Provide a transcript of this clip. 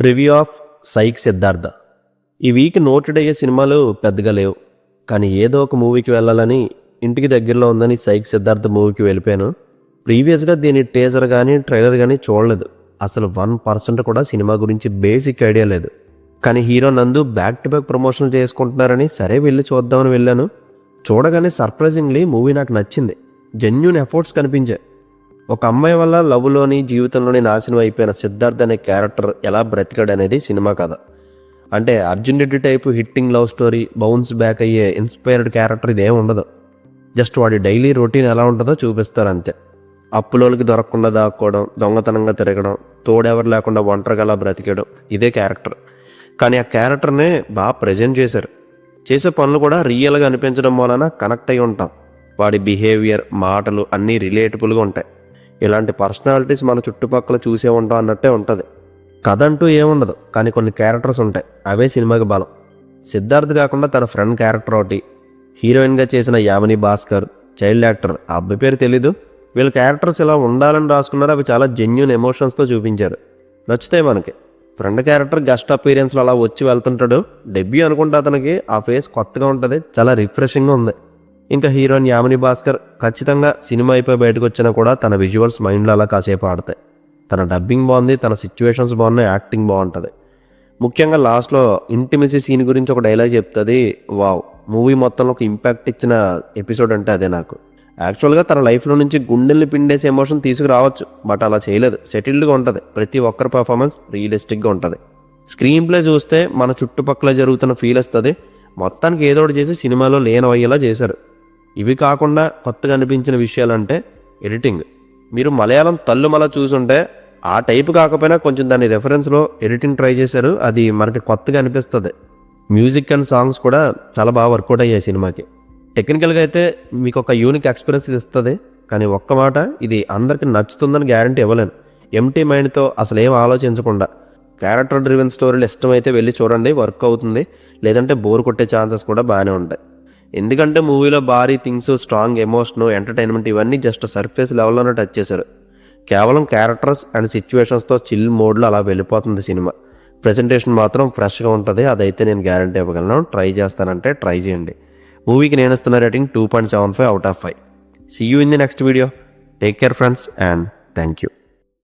Review of psych Siddhartha. ఈ week noted అయ్యే సినిమాలు పెద్దగా లేవు, కానీ ఏదో ఒక మూవీకి వెళ్ళాలని ఇంటికి దగ్గరలో ఉందని సైక్ సిద్ధార్థ మూవీకి వెళ్ళిపోయాను. ప్రీవియస్గా దీని టీజర్ కానీ ట్రైలర్ కానీ చూడలేదు. అసలు 1% కూడా సినిమా గురించి బేసిక్ ఐడియా లేదు. కానీ హీరో నందు బ్యాక్ టు బ్యాక్ ప్రమోషన్ చేసుకుంటున్నారని సరే వెళ్ళి చూద్దామని వెళ్ళాను. చూడగానే సర్ప్రైజింగ్లీ మూవీ నాకు నచ్చింది. జెన్యూన్ ఎఫర్ట్స్ కనిపించాయి. ఒక అమ్మాయి వల్ల లవ్లోని జీవితంలోని నాశనం అయిపోయిన సిద్ధార్థ్ అనే క్యారెక్టర్ ఎలా బ్రతికాడు అనేది సినిమా కథ. అంటే Arjun Reddy type hitting love story, bounce back అయ్యే ఇన్స్పైర్డ్ క్యారెక్టర్ ఇదేం ఉండదు. జస్ట్ వాడి డైలీ రొటీన్ ఎలా ఉంటుందో చూపిస్తారు అంతే. అప్పులోకి దొరకకుండా దాక్కోవడం, దొంగతనంగా తిరగడం, తోడెవరు లేకుండా ఒంటరిగా అలా బ్రతికేయడం, ఇదే క్యారెక్టర్. కానీ ఆ క్యారెక్టర్నే బాగా ప్రజెంట్ చేశారు. చేసే పనులు కూడా రియల్గా అనిపించడం వలన కనెక్ట్ అయి ఉంటాం. వాడి బిహేవియర్, మాటలు అన్నీ రిలేటబుల్గా ఉంటాయి. ఇలాంటి పర్సనాలిటీస్ మన చుట్టుపక్కల చూసే ఉంటాం అన్నట్టే ఉంటుంది. కథ అంటూ ఏముండదు, కానీ కొన్ని క్యారెక్టర్స్ ఉంటాయి, అవే సినిమాకి బలం. సిద్ధార్థ్ కాకుండా తన ఫ్రెండ్ క్యారెక్టర్ ఒకటి, హీరోయిన్గా చేసిన యామిని భాస్కర్, చైల్డ్ యాక్టర్ ఆ అబ్బాయి పేరు తెలీదు. వీళ్ళ క్యారెక్టర్స్ ఇలా ఉండాలని రాసుకున్నారు. అవి చాలా జెన్యూన్ ఎమోషన్స్తో చూపించారు. నచ్చుతాయి మనకి. ఫ్రెండ్ క్యారెక్టర్ గెస్ట్ అపీరియన్స్లో అలా వచ్చి వెళ్తుంటాడు. డెబ్యూ అనుకుంటే అతనికి ఆ ఫేస్ కొత్తగా ఉంటుంది, చాలా రిఫ్రెషింగ్గా ఉంది. ఇంకా హీరోయిన్ యామిని భాస్కర్ ఖచ్చితంగా సినిమా అయిపోయి బయటకు వచ్చినా కూడా తన విజువల్స్ మైండ్లో అలా కాసేపు ఆడతాయి. తన డబ్బింగ్ బాగుంది, తన సిచ్యువేషన్స్ బాగున్నాయి, యాక్టింగ్ బాగుంటుంది. ముఖ్యంగా లాస్ట్లో ఇంటిమసీ సీన్ గురించి ఒక డైలాగ్ చెప్తుంది. వావ్, మూవీ మొత్తంలో ఒక ఇంపాక్ట్ ఇచ్చిన ఎపిసోడ్ అంటే అదే నాకు. యాక్చువల్గా తన లైఫ్లో నుంచి గుండెల్ని పిండేసే ఎమోషన్ తీసుకురావచ్చు, బట్ అలా చేయలేదు. సెటిల్డ్గా ఉంటుంది. ప్రతి ఒక్కరి పర్ఫార్మెన్స్ రియలిస్టిక్గా ఉంటుంది. స్క్రీన్ ప్లే చూస్తే మన చుట్టుపక్కల జరుగుతున్న ఫీల్ వస్తుంది. మొత్తానికి ఏదో ఒకటి చేసి సినిమాలో లేనవయ్యేలా చేశారు. ఇవి కాకుండా కొత్తగా అనిపించిన విషయాలంటే ఎడిటింగ్. మీరు మలయాళం తల్లుమల చూసుంటే ఆ టైపు కాకపోయినా కొంచెం దాని రెఫరెన్స్లో ఎడిటింగ్ ట్రై చేశారు. అది మనకి కొత్తగా అనిపిస్తుంది. మ్యూజిక్ అండ్ సాంగ్స్ కూడా చాలా బాగా వర్కౌట్ అయ్యాయి సినిమాకి. టెక్నికల్గా అయితే మీకు ఒక యూనిక్ ఎక్స్పీరియన్స్ ఇస్తుంది. కానీ ఒక్క మాట, ఇది అందరికి నచ్చుతుందని గ్యారంటీ ఇవ్వలేను. ఎంటీ మైండ్తో అసలు ఏం ఆలోచించకుండా క్యారెక్టర్ డ్రివెన్ స్టోరీలు ఇష్టమైతే వెళ్ళి చూడండి, వర్క్ అవుతుంది. లేదంటే బోర్ కొట్టే ఛాన్సెస్ కూడా బాగానే ఉంటాయి. ఎందుకంటే మూవీలో భారీ థింగ్స్, స్ట్రాంగ్ ఎమోషన్, ఎంటర్టైన్మెంట్ ఇవన్నీ జస్ట్ సర్ఫేస్ లెవెల్లోనే టచ్ చేశారు. కేవలం క్యారెక్టర్స్ అండ్ సిచ్యువేషన్స్తో చిల్ మోడ్లో అలా వెళ్ళిపోతుంది సినిమా. ప్రెజెంటేషన్ మాత్రం ఫ్రెష్గా ఉంటుంది. అదైతే నేను గ్యారంటీ ఇవ్వగలను. ట్రై చేస్తానంటే ట్రై చేయండి. మూవీకి నేను ఇస్తున్న rating 2.75 out of 5. See you in the next video. Take care friends and thank you.